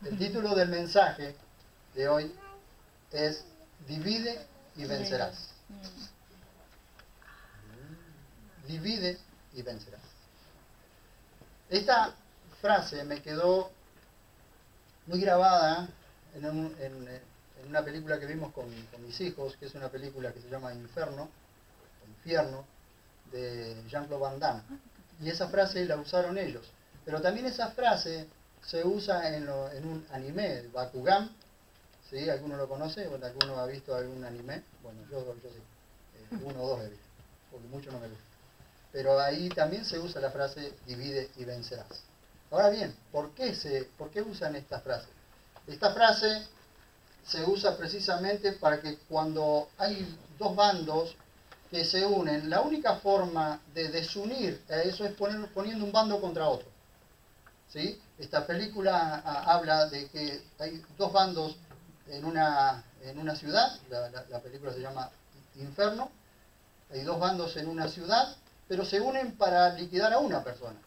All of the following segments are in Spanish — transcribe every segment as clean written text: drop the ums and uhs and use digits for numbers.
El título del mensaje de hoy es Divide y vencerás. Divide y vencerás. Esta frase me quedó muy grabada en una película que vimos con mis hijos, que es una película que se llama Infierno, de Jean-Claude Van Damme. Y esa frase la usaron ellos. Pero también esa frase se usa en un anime, Bakugan. ¿Sí? ¿Alguno lo conoce? Bueno, ¿alguno ha visto algún anime? Bueno, yo sí. Uno o dos he visto, porque mucho no me gusta. Pero ahí también se usa la frase divide y vencerás. Ahora bien, ¿por qué usan esta frase? Esta frase se usa precisamente para que cuando hay dos bandos que se unen, la única forma de desunir a eso es poniendo un bando contra otro. ¿Sí? Esta película habla de que hay dos bandos en una ciudad, la película se llama Inferno, hay dos bandos en una ciudad, pero se unen para liquidar a una persona.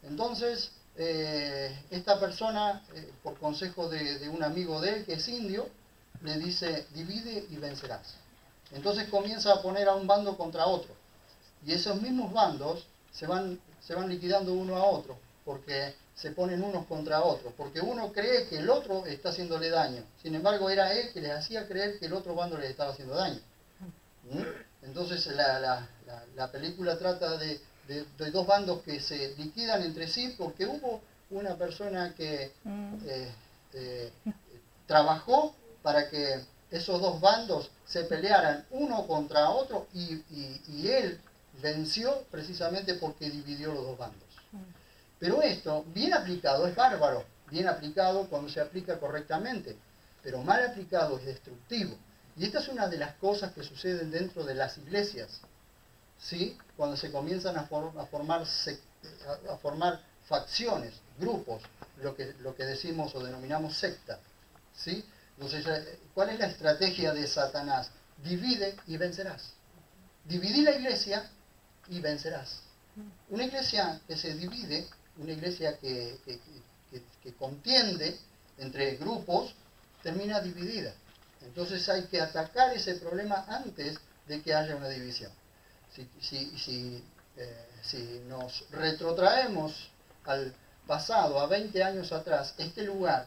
Entonces, esta persona, por consejo de un amigo de él, que es indio, le dice, divide y vencerás. Entonces comienza a poner a un bando contra otro. Y esos mismos bandos se van liquidando uno a otro, porque se ponen unos contra otros, porque uno cree que el otro está haciéndole daño. Sin embargo, era él que les hacía creer que el otro bando les estaba haciendo daño. Entonces la película trata de dos bandos que se liquidan entre sí porque hubo una persona que trabajó para que esos dos bandos se pelearan uno contra otro y él venció precisamente porque dividió los dos bandos. Pero esto, bien aplicado, es bárbaro, bien aplicado cuando se aplica correctamente, pero mal aplicado es destructivo. Y esta es una de las cosas que suceden dentro de las iglesias, ¿sí? Cuando se comienzan a formar facciones, grupos, lo que decimos o denominamos secta, ¿sí? Entonces, ¿cuál es la estrategia de Satanás? Divide y vencerás. Dividí la iglesia y vencerás. Una iglesia que se divide, una iglesia que contiende entre grupos, termina dividida. Entonces hay que atacar ese problema antes de que haya una división. Si nos retrotraemos al pasado, a 20 años atrás, este lugar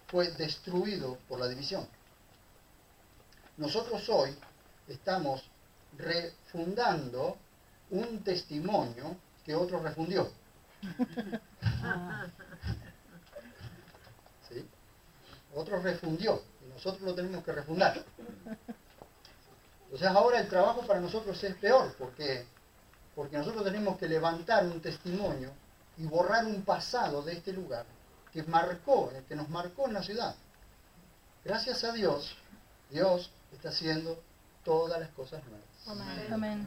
fue destruido por la división. Nosotros hoy estamos refundando un testimonio que otro refundió. ¿Sí? Otro refundió y nosotros lo tenemos que refundar. Entonces ahora el trabajo para nosotros es peor porque nosotros tenemos que levantar un testimonio y borrar un pasado de este lugar que nos marcó en la ciudad. Gracias a Dios, Dios está haciendo todas las cosas nuevas. Amén.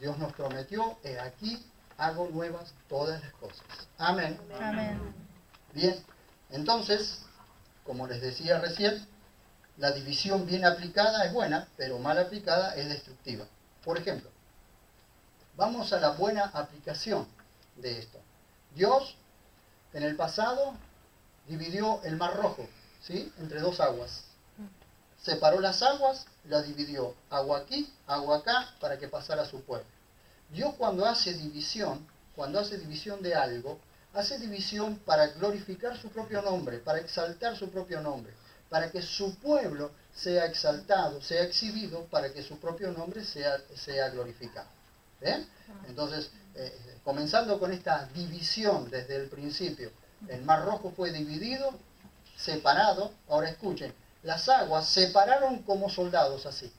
Dios nos prometió, he aquí, hago nuevas todas las cosas. Amén. Amén. Bien, entonces, como les decía recién, la división bien aplicada es buena, pero mal aplicada es destructiva. Por ejemplo, vamos a la buena aplicación de esto. Dios, en el pasado, dividió el Mar Rojo, ¿sí? Entre dos aguas. Separó las aguas, la dividió. Agua aquí, agua acá, para que pasara su pueblo. Dios cuando hace división de algo, hace división para glorificar su propio nombre, para exaltar su propio nombre, para que su pueblo sea exaltado, sea exhibido, para que su propio nombre sea glorificado. ¿Ven? Entonces, comenzando con esta división desde el principio, el Mar Rojo fue dividido, separado. Ahora escuchen, las aguas separaron como soldados así.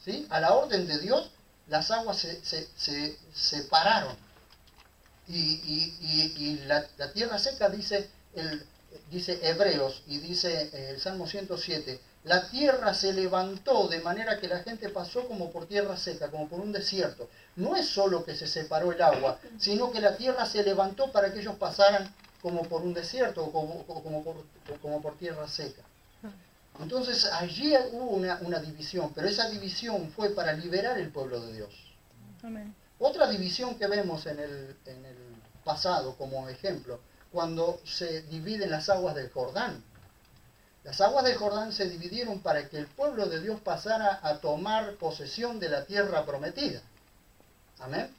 ¿Sí? A la orden de Dios, las aguas se separaron. Y la tierra seca, dice Hebreos y dice el Salmo 107, la tierra se levantó de manera que la gente pasó como por tierra seca, como por un desierto. No es solo que se separó el agua, sino que la tierra se levantó para que ellos pasaran como por un desierto o como por tierra seca. Entonces allí hubo una división, pero esa división fue para liberar el pueblo de Dios. Amén. Otra división que vemos en el pasado como ejemplo cuando se dividen las aguas del Jordán. Las aguas del Jordán se dividieron para que el pueblo de Dios pasara a tomar posesión de la tierra prometida. Amén.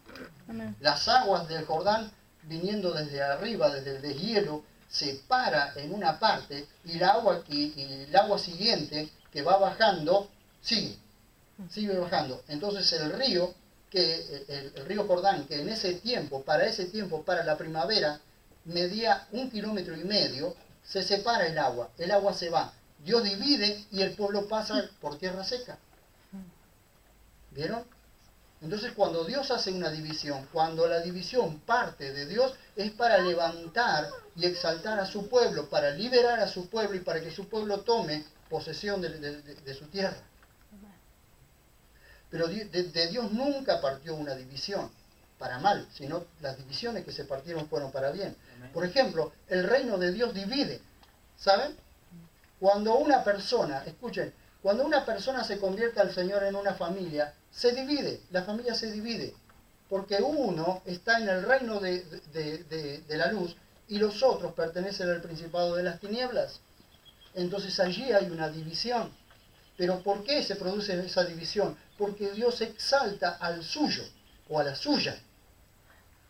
Amén. Las aguas del Jordán, viniendo desde arriba, desde el deshielo, se para en una parte y el agua siguiente que va bajando sigue bajando. Entonces el río Jordán, que en ese tiempo, para la primavera, medía 1,5 kilómetros, se separa el agua se va. Dios divide y el pueblo pasa por tierra seca. ¿Vieron? Entonces cuando Dios hace una división, cuando la división parte de Dios, es para levantar y exaltar a su pueblo, para liberar a su pueblo y para que su pueblo tome posesión de su tierra. Pero de Dios nunca partió una división para mal, sino las divisiones que se partieron fueron para bien. Por ejemplo, el reino de Dios divide, ¿saben? Cuando una persona, escuchen, cuando una persona se convierte al Señor en una familia, se divide, la familia se divide, porque uno está en el reino de la luz y los otros pertenecen al principado de las tinieblas. Entonces allí hay una división. ¿Pero por qué se produce esa división? Porque Dios exalta al suyo o a la suya.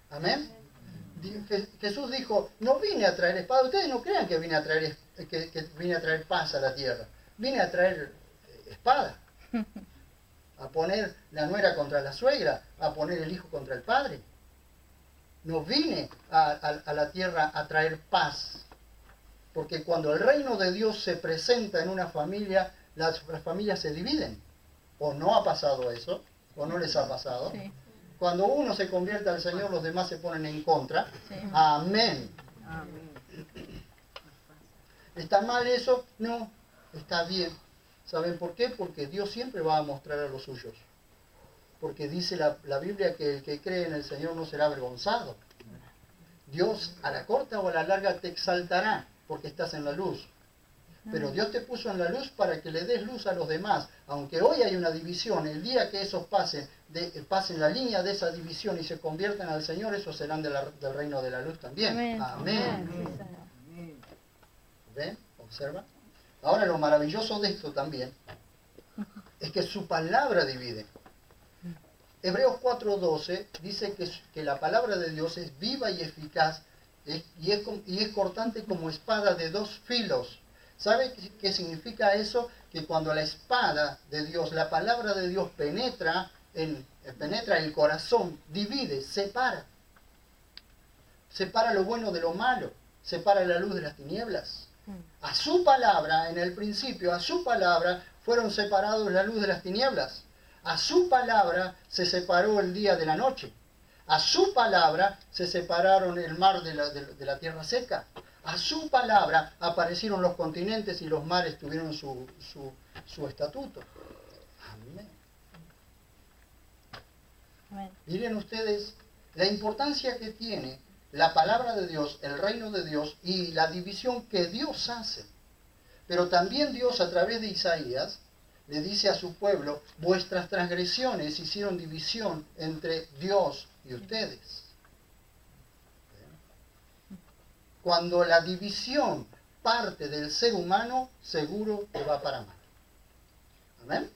Amén. Jesús dijo, no vine a traer espada. Ustedes no crean que vine a traer, que vine a traer paz a la tierra. Vine a traer espada. A poner la nuera contra la suegra, a poner el hijo contra el padre. No vine a la tierra a traer paz. Porque cuando el reino de Dios se presenta en una familia, las familias se dividen. ¿O no ha pasado eso? ¿O no les ha pasado? Sí. Cuando uno se convierte al Señor, los demás se ponen en contra. Sí. Amén. Amén. ¿Está mal eso? No, está bien. ¿Saben por qué? Porque Dios siempre va a mostrar a los suyos. Porque dice la Biblia que el que cree en el Señor no será avergonzado. Dios a la corta o a la larga te exaltará porque estás en la luz. Pero Dios te puso en la luz para que le des luz a los demás. Aunque hoy hay una división, el día que esos pasen la línea de esa división y se conviertan al Señor, esos serán del reino de la luz también. Amén. Amén. Sí, Señor. ¿Ven? ¿Observa? Ahora lo maravilloso de esto también es que su palabra divide. Hebreos 4:12 dice que la palabra de Dios es viva y eficaz y es cortante como espada de 2 filos. ¿Sabe qué significa eso? Que cuando la espada de Dios, la palabra de Dios penetra el corazón, divide, separa. Separa lo bueno de lo malo, separa la luz de las tinieblas. A su palabra, en el principio, a su palabra fueron separados la luz de las tinieblas. A su palabra se separó el día de la noche. A su palabra se separaron el mar de la tierra seca. A su palabra aparecieron los continentes y los mares tuvieron su estatuto. Amén. Amén. Miren ustedes la importancia que tiene la palabra de Dios, el reino de Dios y la división que Dios hace. Pero también Dios a través de Isaías le dice a su pueblo, vuestras transgresiones hicieron división entre Dios y ustedes. Cuando la división parte del ser humano, seguro que va para mal. Amén.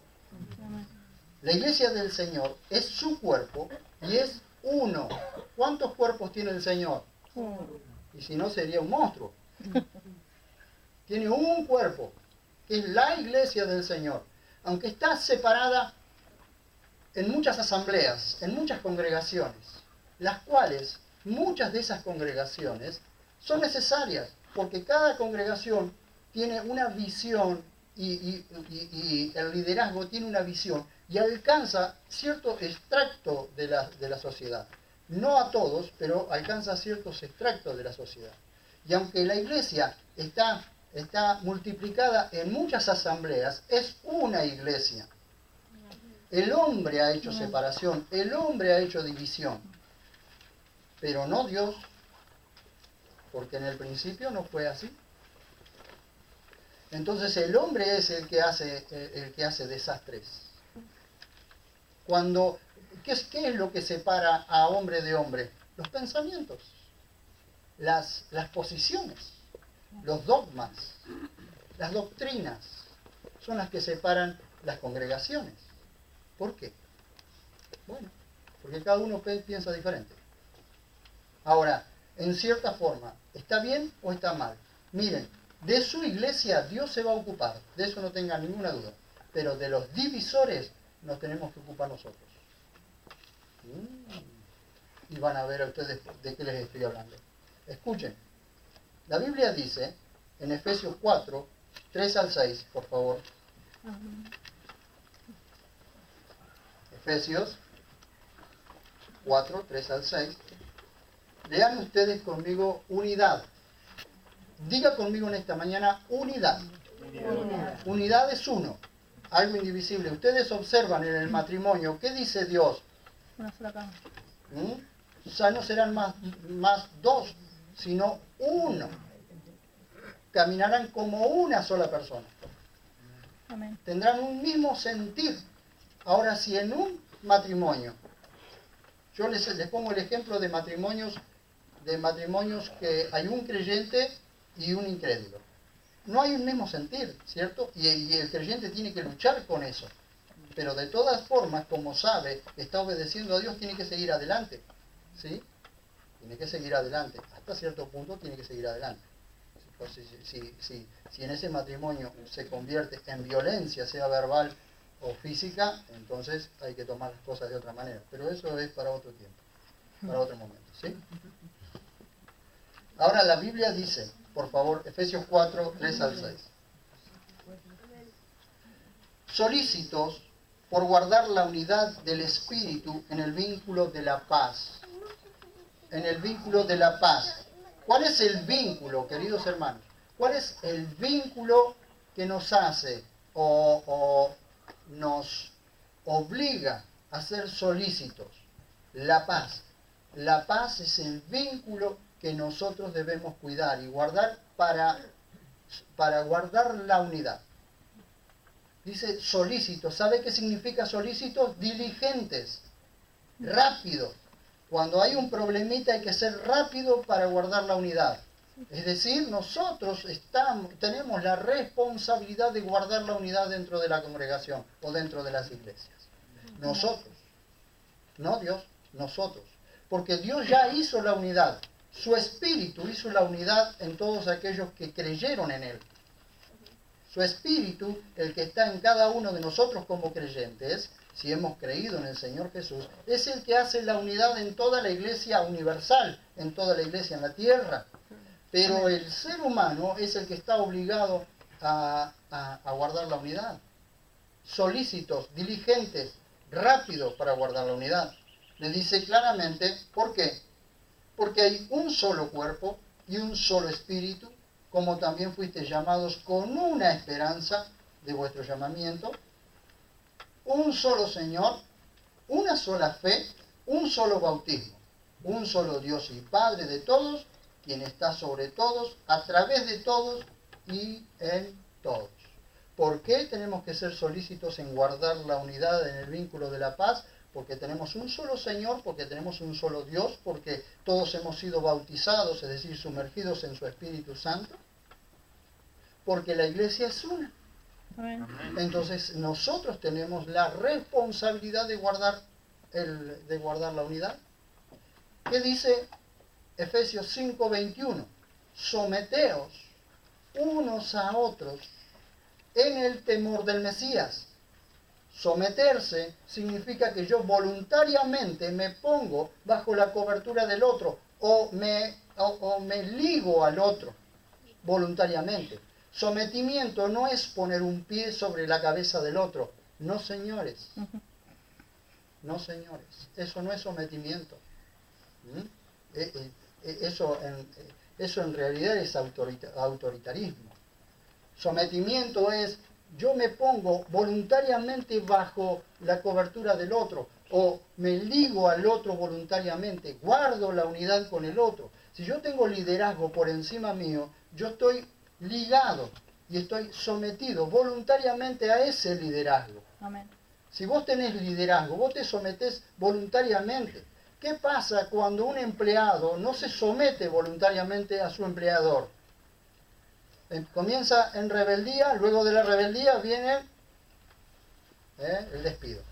Amén. La iglesia del Señor es su cuerpo y es uno. ¿Cuántos cuerpos tiene el Señor? Y si no, sería un monstruo. Tiene un cuerpo, que es la iglesia del Señor. Aunque está separada en muchas asambleas, en muchas congregaciones, las cuales, muchas de esas congregaciones, son necesarias, porque cada congregación tiene una visión y el liderazgo tiene una visión y alcanza cierto extracto de la sociedad. No a todos, pero alcanza ciertos extractos de la sociedad. Y aunque la iglesia está multiplicada en muchas asambleas, es una iglesia. El hombre ha hecho separación, el hombre ha hecho división, pero no Dios, porque en el principio no fue así. Entonces el hombre es el que hace desastres. ¿Qué es lo que separa a hombre de hombre? Los pensamientos. las posiciones, los dogmas, las doctrinas, son las que separan las congregaciones. ¿Por qué? Bueno, porque cada uno piensa diferente. Ahora, en cierta forma, ¿está bien o está mal? Miren, de su iglesia Dios se va a ocupar, de eso no tengan ninguna duda. Pero de los divisores nos tenemos que ocupar nosotros. Y van a ver a ustedes de qué les estoy hablando. Escuchen, la Biblia dice, en Efesios 4, 3 al 6, por favor. Efesios 4, 3 al 6. Lean ustedes conmigo unidad. Diga conmigo en esta mañana unidad. Unidad es uno, algo indivisible. Ustedes observan en el matrimonio, ¿qué dice Dios? Una sola cama. Ya no serán más dos, sino uno. Caminarán como una sola persona. Amén. Tendrán un mismo sentir. Ahora, si en un matrimonio, yo les pongo el ejemplo de matrimonios que hay un creyente y un incrédulo. No hay un mismo sentir, ¿cierto? Y el creyente tiene que luchar con eso. Pero de todas formas, como sabe, está obedeciendo a Dios, tiene que seguir adelante. ¿Sí? Tiene que seguir adelante. Hasta cierto punto tiene que seguir adelante. Si en ese matrimonio se convierte en violencia, sea verbal o física, entonces hay que tomar las cosas de otra manera. Pero eso es para otro tiempo, para otro momento. ¿Sí? Ahora la Biblia dice, por favor, Efesios 4, 3 al 6. Solícitos por guardar la unidad del Espíritu en el vínculo de la paz. En el vínculo de la paz. ¿Cuál es el vínculo, queridos hermanos? ¿Cuál es el vínculo que nos hace o nos obliga a ser solícitos? La paz. La paz es el vínculo que nosotros debemos cuidar y guardar para guardar la unidad. Dice solícitos. ¿Sabe qué significa solícitos? Diligentes, rápidos. Cuando hay un problemita hay que ser rápido para guardar la unidad. Es decir, nosotros tenemos la responsabilidad de guardar la unidad dentro de la congregación o dentro de las iglesias. Nosotros, no Dios, nosotros. Porque Dios ya hizo la unidad. Su Espíritu hizo la unidad en todos aquellos que creyeron en Él. Su Espíritu, el que está en cada uno de nosotros como creyentes, si hemos creído en el Señor Jesús, es el que hace la unidad en toda la iglesia universal, en toda la iglesia en la tierra. Pero el ser humano es el que está obligado a guardar la unidad. Solícitos, diligentes, rápidos para guardar la unidad. Le dice claramente, ¿por qué? Porque hay un solo cuerpo y un solo espíritu, como también fuisteis llamados con una esperanza de vuestro llamamiento, un solo Señor, una sola fe, un solo bautismo, un solo Dios y Padre de todos, quien está sobre todos, a través de todos y en todos. ¿Por qué tenemos que ser solícitos en guardar la unidad en el vínculo de la paz? Porque tenemos un solo Señor, porque tenemos un solo Dios, porque todos hemos sido bautizados, es decir, sumergidos en su Espíritu Santo, porque la iglesia es una. Amén. Entonces nosotros tenemos la responsabilidad de guardar la unidad. ¿Qué dice Efesios 5:21? Someteos unos a otros en el temor del Mesías. Someterse significa que yo voluntariamente me pongo bajo la cobertura del otro o me ligo al otro voluntariamente. Sometimiento no es poner un pie sobre la cabeza del otro. No, señores. No, señores. Eso no es sometimiento. Eso en realidad es autoritarismo. Sometimiento es yo me pongo voluntariamente bajo la cobertura del otro o me ligo al otro voluntariamente, guardo la unidad con el otro. Si yo tengo liderazgo por encima mío, yo estoy ligado y estoy sometido voluntariamente a ese liderazgo. Amén. Si vos tenés liderazgo, vos te sometés voluntariamente. ¿Qué pasa cuando un empleado no se somete voluntariamente a su empleador? Comienza en rebeldía, luego de la rebeldía viene el despido.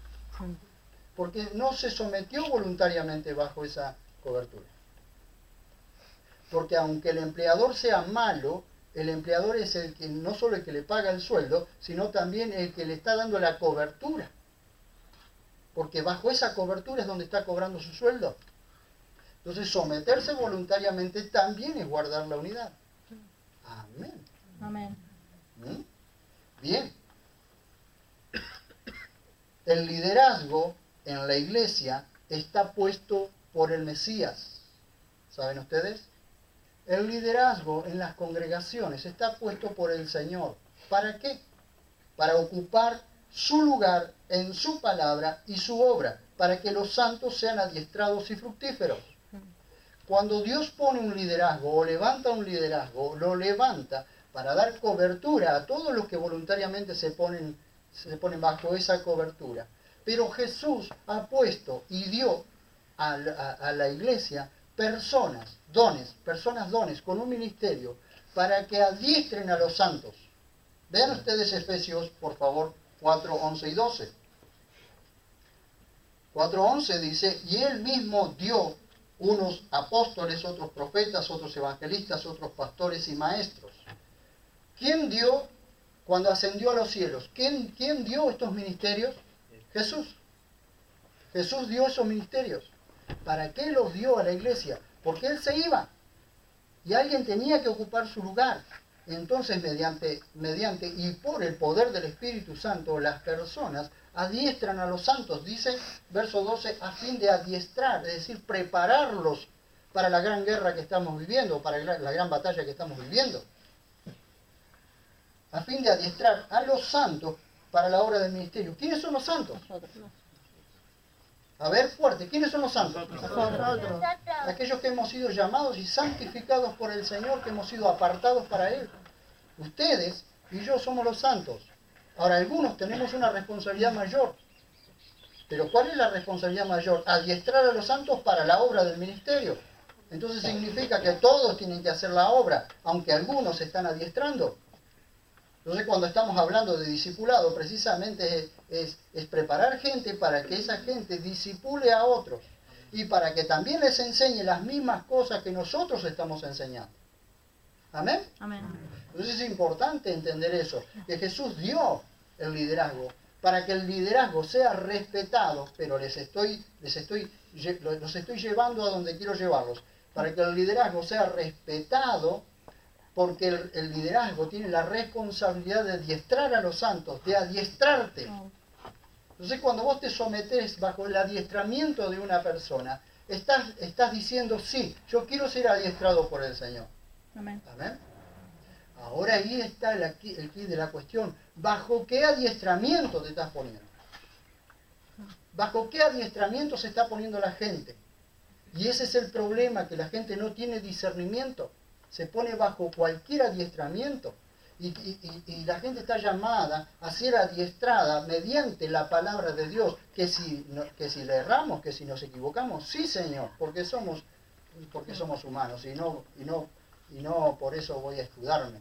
Porque no se sometió voluntariamente bajo esa cobertura. Porque aunque el empleador sea malo, el empleador es el que no solo el que le paga el sueldo, sino también el que le está dando la cobertura. Porque bajo esa cobertura es donde está cobrando su sueldo. Entonces someterse voluntariamente también es guardar la unidad. Amén. Amén. Bien. El liderazgo en la iglesia está puesto por el Mesías. ¿Saben ustedes? El liderazgo en las congregaciones está puesto por el Señor. ¿Para qué? Para ocupar su lugar en su palabra y su obra, para que los santos sean adiestrados y fructíferos. Cuando Dios pone un liderazgo o levanta un liderazgo, lo levanta para dar cobertura a todos los que voluntariamente se ponen bajo esa cobertura. Pero Jesús ha puesto y dio a la iglesia personas dones con un ministerio para que adiestren a los santos. Vean ustedes Efesios, por favor, 4, 11 y 12. 4:11 dice, y Él mismo dio unos apóstoles, otros profetas, otros evangelistas, otros pastores y maestros. ¿Quién dio cuando ascendió a los cielos? ¿Quién dio estos ministerios? Jesús. Jesús dio esos ministerios. ¿Para qué los dio a la iglesia? Porque Él se iba. Y alguien tenía que ocupar su lugar. Entonces, mediante y por el poder del Espíritu Santo, las personas adiestran a los santos, dice verso 12, a fin de adiestrar, es decir, prepararlos para la gran guerra que estamos viviendo, para la gran batalla que estamos viviendo. A fin de adiestrar a los santos para la obra del ministerio. ¿Quiénes son los santos? A ver, fuerte, ¿quiénes son los santos? Nosotros. Aquellos que hemos sido llamados y santificados por el Señor, que hemos sido apartados para Él. Ustedes y yo somos los santos. Ahora, algunos tenemos una responsabilidad mayor. Pero ¿cuál es la responsabilidad mayor? Adiestrar a los santos para la obra del ministerio. Entonces significa que todos tienen que hacer la obra, aunque algunos se están adiestrando. Entonces, cuando estamos hablando de discipulado, precisamente es preparar gente para que esa gente discipule a otros y para que también les enseñe las mismas cosas que nosotros estamos enseñando. ¿Amén? Amén. Entonces es importante entender eso, que Jesús dio el liderazgo para que el liderazgo sea respetado, pero los estoy llevando a donde quiero llevarlos, para que el liderazgo sea respetado. Porque el liderazgo tiene la responsabilidad de adiestrar a los santos, de adiestrarte. Entonces, cuando vos te sometés bajo el adiestramiento de una persona, estás diciendo, sí, yo quiero ser adiestrado por el Señor. Amén. ¿Amén? Ahora ahí está el quid de la cuestión. ¿Bajo qué adiestramiento te estás poniendo? ¿Bajo qué adiestramiento se está poniendo la gente? Y ese es el problema, que la gente no tiene discernimiento. Se pone bajo cualquier adiestramiento y la gente está llamada a ser adiestrada mediante la palabra de Dios, que si le erramos, que si nos equivocamos, sí, Señor, porque somos humanos y no por eso voy a escudarme.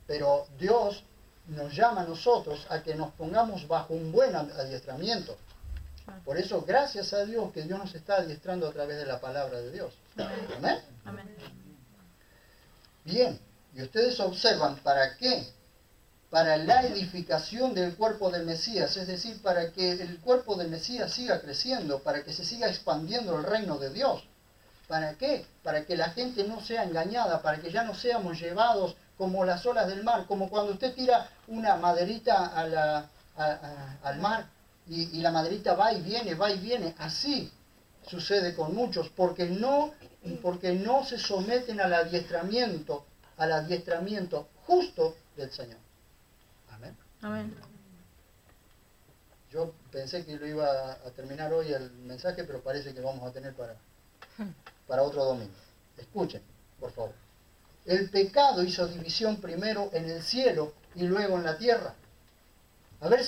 Pero Dios nos llama a nosotros a que nos pongamos bajo un buen adiestramiento. Por eso, gracias a Dios que Dios nos está adiestrando a través de la palabra de Dios. ¿Amén? Amén. Bien, y ustedes observan, ¿para qué? Para la edificación del cuerpo del Mesías, es decir, para que el cuerpo del Mesías siga creciendo, para que se siga expandiendo el reino de Dios. ¿Para qué? Para que la gente no sea engañada, para que ya no seamos llevados como las olas del mar, como cuando usted tira una maderita al mar y la maderita va y viene, así sucede con muchos, porque no se someten al adiestramiento justo del Señor. Amén. Amén. Yo pensé que lo iba a terminar hoy el mensaje, pero parece que vamos a tener para otro domingo. Escuchen, por favor. El pecado hizo división primero en el cielo y luego en la tierra. A ver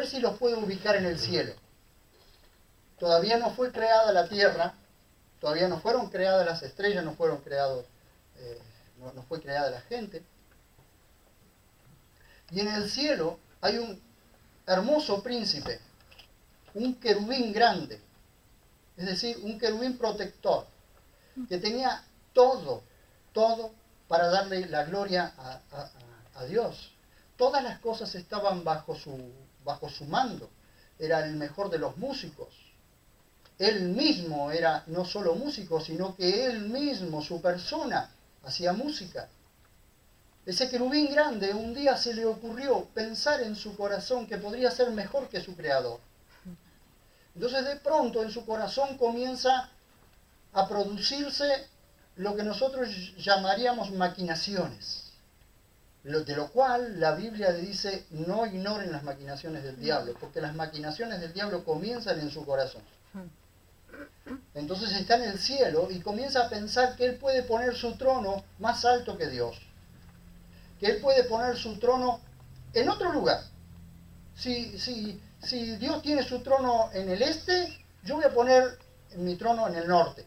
si los puedo ubicar en el cielo. Todavía no fue creada la tierra, todavía no fueron creadas las estrellas, no fueron creados, no fue creada la gente. Y en el cielo hay un hermoso príncipe, un querubín grande, es decir, un querubín protector, que tenía todo para darle la gloria a Dios. Todas las cosas estaban bajo su mando. Era el mejor de los músicos. Él mismo era no solo músico, sino que él mismo, su persona, hacía música. Ese querubín grande un día se le ocurrió pensar en su corazón que podría ser mejor que su creador. Entonces de pronto en su corazón comienza a producirse lo que nosotros llamaríamos maquinaciones, de lo cual la Biblia le dice no ignoren las maquinaciones del diablo, porque las maquinaciones del diablo comienzan en su corazón. Entonces está en el cielo y comienza a pensar que él puede poner su trono más alto que Dios, que él puede poner su trono en otro lugar. Si Dios tiene su trono en el este, yo voy a poner mi trono en el norte,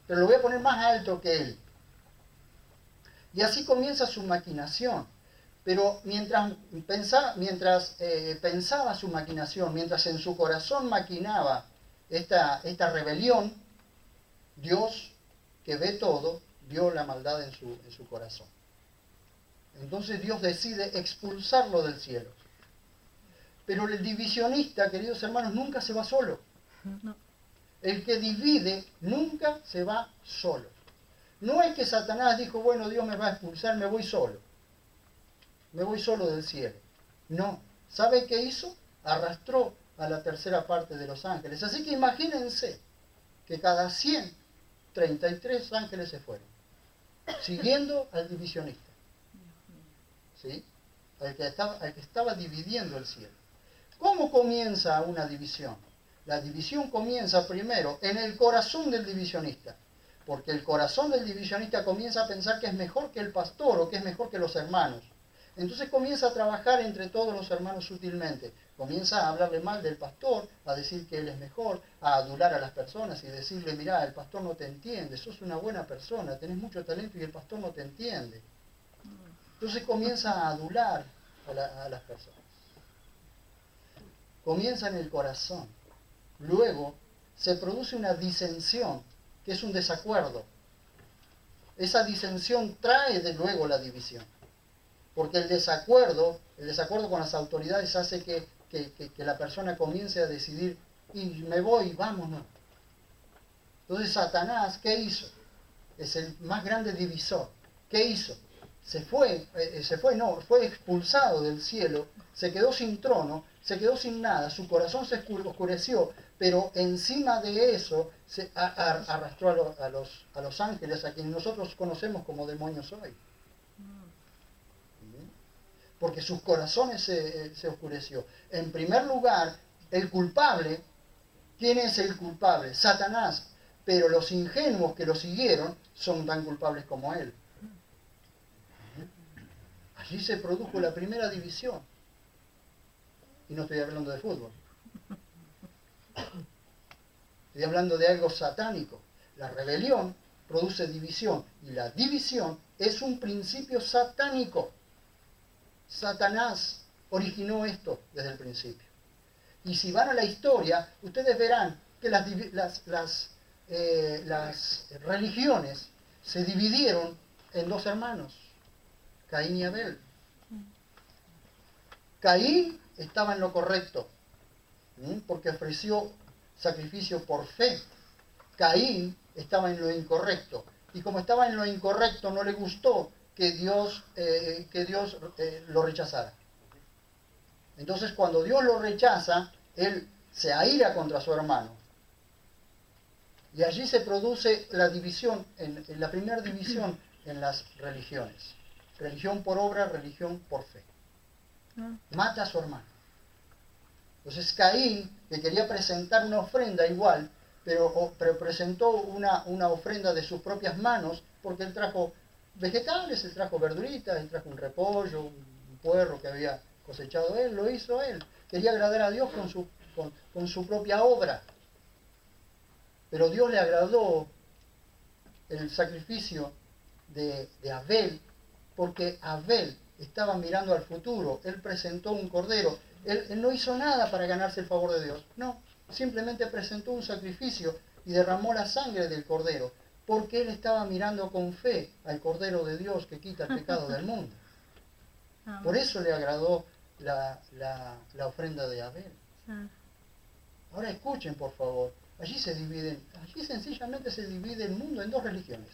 pero lo voy a poner más alto que él. Y así comienza su maquinación. Pero mientras pensaba su maquinación, mientras en su corazón maquinaba esta rebelión, Dios, que ve todo, vio la maldad en su corazón. Entonces Dios decide expulsarlo del cielo. Pero el divisionista, queridos hermanos, nunca se va solo. No. El que divide nunca se va solo. No es que Satanás dijo, bueno, Dios me va a expulsar, me voy solo. Me voy solo del cielo. No. ¿Sabe qué hizo? Arrastró a la tercera parte de los ángeles. Así que imagínense que cada 133 ángeles se fueron, siguiendo al divisionista. ¿Sí? Al que estaba dividiendo el cielo. ¿Cómo comienza una división? La división comienza primero en el corazón del divisionista, porque el corazón del divisionista comienza a pensar que es mejor que el pastor o que es mejor que los hermanos. Entonces comienza a trabajar entre todos los hermanos sutilmente. Comienza a hablarle mal del pastor, a decir que él es mejor, a adular a las personas y decirle, mirá, el pastor no te entiende, sos una buena persona, tenés mucho talento y el pastor no te entiende. Entonces comienza a adular a las personas. Comienza en el corazón. Luego se produce una disensión, que es un desacuerdo. Esa disensión trae de luego la división. Porque el desacuerdo con las autoridades hace que la persona comience a decidir, y me voy, vámonos. Entonces Satanás, ¿qué hizo? Es el más grande divisor. ¿Qué hizo? Fue expulsado del cielo, se quedó sin trono, se quedó sin nada, su corazón se oscureció, pero encima de eso se arrastró a los ángeles, a quienes nosotros conocemos como demonios hoy. Porque sus corazones se oscureció. En primer lugar, el culpable, ¿quién es el culpable? Satanás. Pero los ingenuos que lo siguieron son tan culpables como él. Allí se produjo la primera división. Y no estoy hablando de fútbol. Estoy hablando de algo satánico. La rebelión produce división. Y la división es un principio satánico. Satanás originó esto desde el principio. Y si van a la historia, ustedes verán que las religiones se dividieron en dos hermanos, Caín y Abel. Caín estaba en lo correcto, porque ofreció sacrificio por fe. Caín estaba en lo incorrecto. Y como estaba en lo incorrecto, no le gustó que Dios lo rechazara. Entonces cuando Dios lo rechaza, él se aira contra su hermano. Y allí se produce la división, en la primera división en las religiones. Religión por obra, religión por fe. Mata a su hermano. Entonces Caín, que quería presentar una ofrenda igual, pero presentó una ofrenda de sus propias manos, porque él trajo vegetales, él trajo verduritas, él trajo un repollo, un puerro que había cosechado él, lo hizo él. Quería agradar a Dios con su propia obra. Pero Dios le agradó el sacrificio de Abel, porque Abel estaba mirando al futuro. Él presentó un cordero. Él no hizo nada para ganarse el favor de Dios. No, simplemente presentó un sacrificio y derramó la sangre del cordero, porque él estaba mirando con fe al Cordero de Dios que quita el pecado del mundo. Por eso le agradó la ofrenda de Abel. Ahora escuchen, por favor. Allí sencillamente se divide el mundo en dos religiones,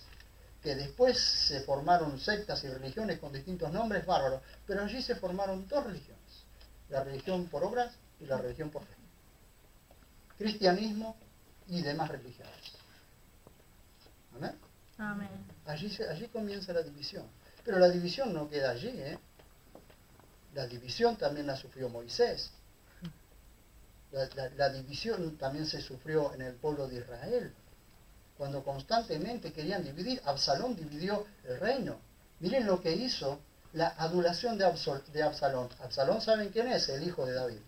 que después se formaron sectas y religiones con distintos nombres bárbaros, pero allí se formaron dos religiones, la religión por obras y la religión por fe. Cristianismo y demás religiones. ¿Amén? Amén. Allí comienza la división. Pero la división no queda allí, ¿eh? La división también la sufrió Moisés. La división también se sufrió en el pueblo de Israel. Cuando constantemente querían dividir, Absalón dividió el reino. Miren lo que hizo la adulación de Absalón. Absalón, ¿saben quién es? El hijo de David.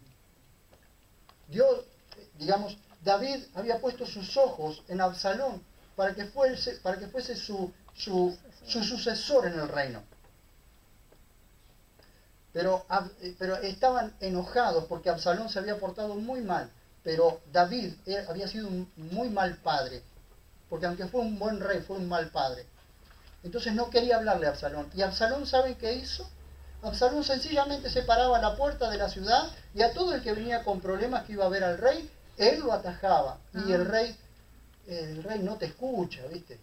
David había puesto sus ojos en Absalón para que fuese su sucesor en el reino. Pero estaban enojados porque Absalón se había portado muy mal. Pero David había sido un muy mal padre. Porque aunque fue un buen rey, fue un mal padre. Entonces no quería hablarle a Absalón. ¿Y Absalón sabe qué hizo? Absalón sencillamente se paraba a la puerta de la ciudad y a todo el que venía con problemas que iba a ver al rey, él lo atajaba. Y el rey no te escucha, ¿viste?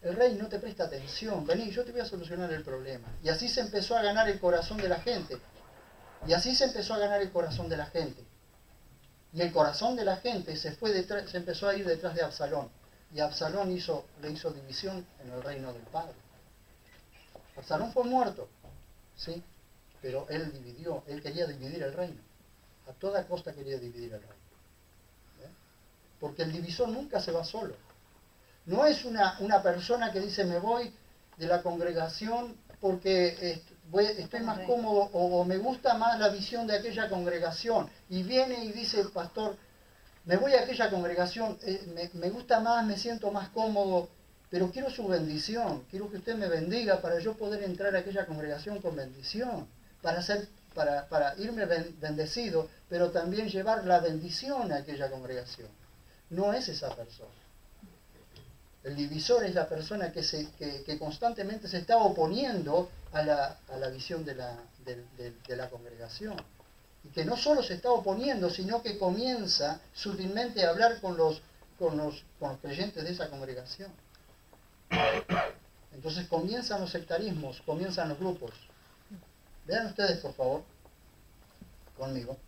El rey no te presta atención. Vení, yo te voy a solucionar el problema. Y así se empezó a ganar el corazón de la gente. Y el corazón de la gente se empezó a ir detrás de Absalón. Y Absalón le hizo división en el reino del Padre. Absalón fue muerto, ¿sí? Pero él quería dividir el reino. A toda costa quería dividir el reino. ¿Eh? Porque el divisor nunca se va solo. No es una persona que dice, me voy de la congregación porque estoy más cómodo o me gusta más la visión de aquella congregación. Y viene y dice el pastor, me voy a aquella congregación, me gusta más, me siento más cómodo, pero quiero su bendición. Quiero que usted me bendiga para yo poder entrar a aquella congregación con bendición. Para irme bendecido, pero también llevar la bendición a aquella congregación. No es esa persona. El divisor es la persona que constantemente se está oponiendo a la visión de la congregación. Y que no solo se está oponiendo, sino que comienza sutilmente a hablar con los creyentes de esa congregación. Entonces comienzan los sectarismos, comienzan los grupos. Vean ustedes, por favor, conmigo.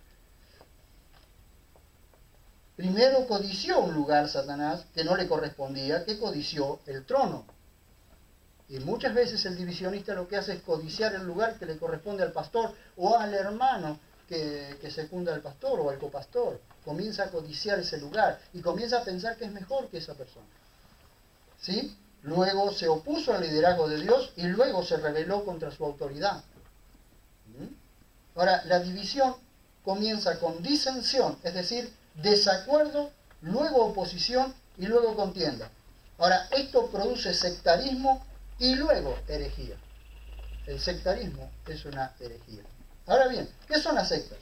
Primero codició un lugar Satanás que no le correspondía, que codició el trono. Y muchas veces el divisionista lo que hace es codiciar el lugar que le corresponde al pastor o al hermano que secunda al pastor o al copastor. Comienza a codiciar ese lugar y comienza a pensar que es mejor que esa persona. ¿Sí? Luego se opuso al liderazgo de Dios y luego se rebeló contra su autoridad. Ahora, la división comienza con disensión, es decir, desacuerdo, luego oposición y luego contienda. Ahora, esto produce sectarismo y luego herejía. El sectarismo es una herejía. Ahora bien, ¿qué son las sectas?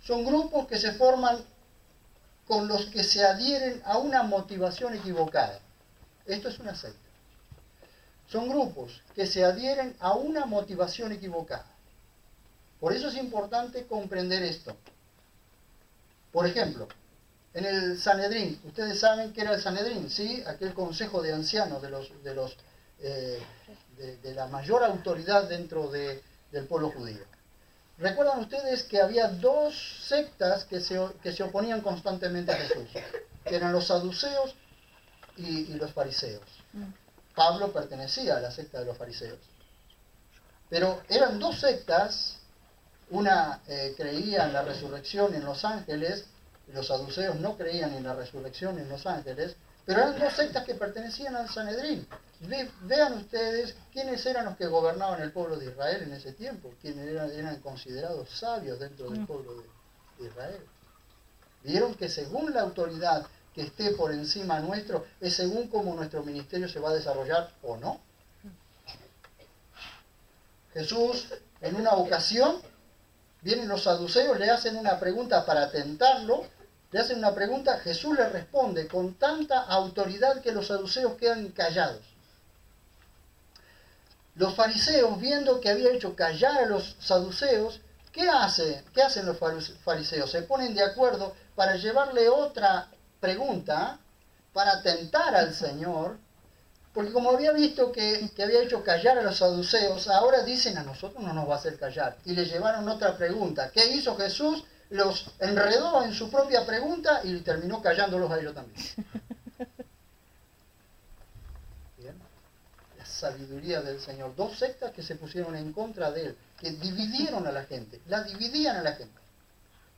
Son grupos que se forman con los que se adhieren a una motivación equivocada. Esto es una secta. Son grupos que se adhieren a una motivación equivocada. Por eso es importante comprender esto. Por ejemplo, en el Sanedrín, ustedes saben qué era el Sanedrín, ¿sí? Aquel consejo de ancianos de la mayor autoridad dentro del pueblo judío. ¿Recuerdan ustedes que había dos sectas que se oponían constantemente a Jesús? Que eran los saduceos y los fariseos. Pablo pertenecía a la secta de los fariseos. Pero eran dos sectas. Una creía en la resurrección en los ángeles, y los saduceos no creían en la resurrección en los ángeles, pero eran dos sectas que pertenecían al Sanedrín. Vean ustedes quiénes eran los que gobernaban el pueblo de Israel en ese tiempo, quiénes eran considerados sabios dentro del pueblo de Israel. ¿Vieron que según la autoridad que esté por encima nuestro, es según cómo nuestro ministerio se va a desarrollar o no? Jesús, en una ocasión, vienen los saduceos, le hacen una pregunta para tentarlo, le hacen una pregunta, Jesús le responde con tanta autoridad que los saduceos quedan callados. Los fariseos, viendo que había hecho callar a los saduceos, ¿qué hacen los fariseos? Se ponen de acuerdo para llevarle otra pregunta, para tentar al Señor, porque como había visto que había hecho callar a los saduceos, ahora dicen a nosotros no nos va a hacer callar. Y le llevaron otra pregunta. ¿Qué hizo Jesús? Los enredó en su propia pregunta y terminó callándolos a ellos también. Bien. La sabiduría del Señor. Dos sectas que se pusieron en contra de Él, que dividieron a la gente, la dividían a la gente.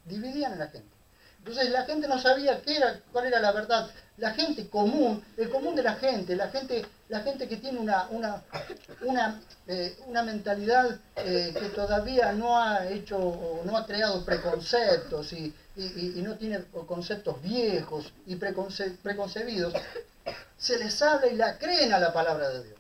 Dividían a la gente. Entonces la gente no sabía cuál era la verdad. La gente común, el común de la gente que tiene una mentalidad que todavía no ha hecho o no ha creado preconceptos y no tiene conceptos viejos y preconcebidos, se les habla y la creen a la palabra de Dios.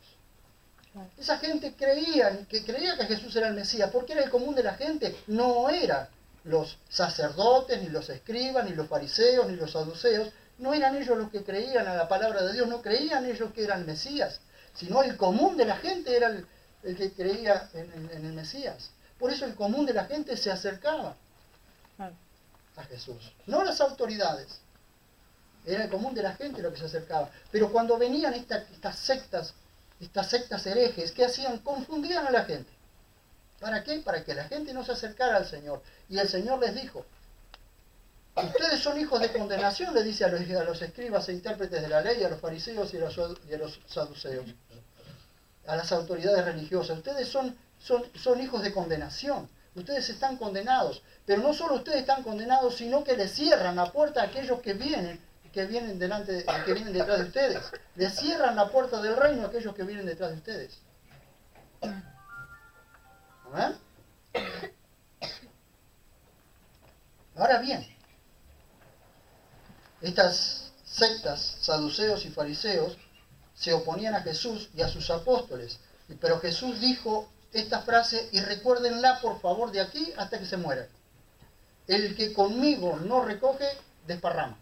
Esa gente creía que Jesús era el Mesías, porque era el común de la gente, no era los sacerdotes, ni los escribas, ni los fariseos, ni los saduceos. No eran ellos los que creían a la palabra de Dios, no creían ellos que eran Mesías, sino el común de la gente era el que creía en el Mesías. Por eso el común de la gente se acercaba a Jesús, no las autoridades. Era el común de la gente lo que se acercaba. Pero cuando venían estas sectas herejes, ¿qué hacían? Confundían a la gente. ¿Para qué? Para que la gente no se acercara al Señor. Y el Señor les dijo, ustedes son hijos de condenación, le dice a los escribas e intérpretes de la ley, a los fariseos y a los saduceos, a las autoridades religiosas. Ustedes son hijos de condenación. Ustedes están condenados. Pero no solo ustedes están condenados, sino que les cierran la puerta a aquellos que vienen detrás de ustedes. Les cierran la puerta del reino a aquellos que vienen detrás de ustedes. ¿Amén? Ahora bien, estas sectas, saduceos y fariseos, se oponían a Jesús y a sus apóstoles. Pero Jesús dijo esta frase, y recuérdenla por favor de aquí hasta que se mueran. El que conmigo no recoge, desparrama.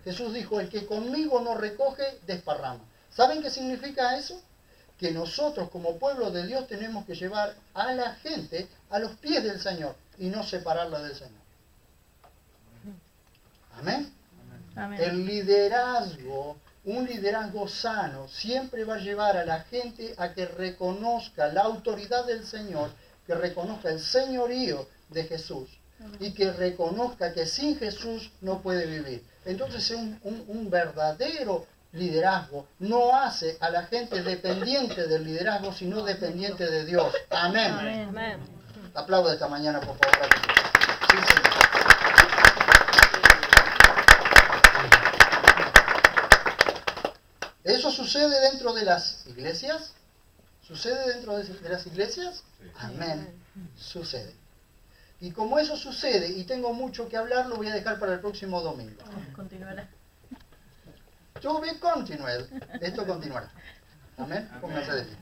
Jesús dijo, el que conmigo no recoge, desparrama. ¿Saben qué significa eso? Que nosotros como pueblo de Dios tenemos que llevar a la gente a los pies del Señor y no separarla del Señor. ¿Amén? Amén. El liderazgo, un liderazgo sano, siempre va a llevar a la gente a que reconozca la autoridad del Señor, que reconozca el señorío de Jesús y que reconozca que sin Jesús no puede vivir. Entonces un verdadero liderazgo no hace a la gente dependiente del liderazgo, sino dependiente de Dios. Amén. Amén. Aplauda esta mañana, por favor. Sí, señor. ¿Eso sucede dentro de las iglesias? ¿Sucede dentro de las iglesias? Amén. Sucede. Y como eso sucede, y tengo mucho que hablar, lo voy a dejar para el próximo domingo. Continuará. To be continued. Esto continuará. Amén. Pónganse de pie.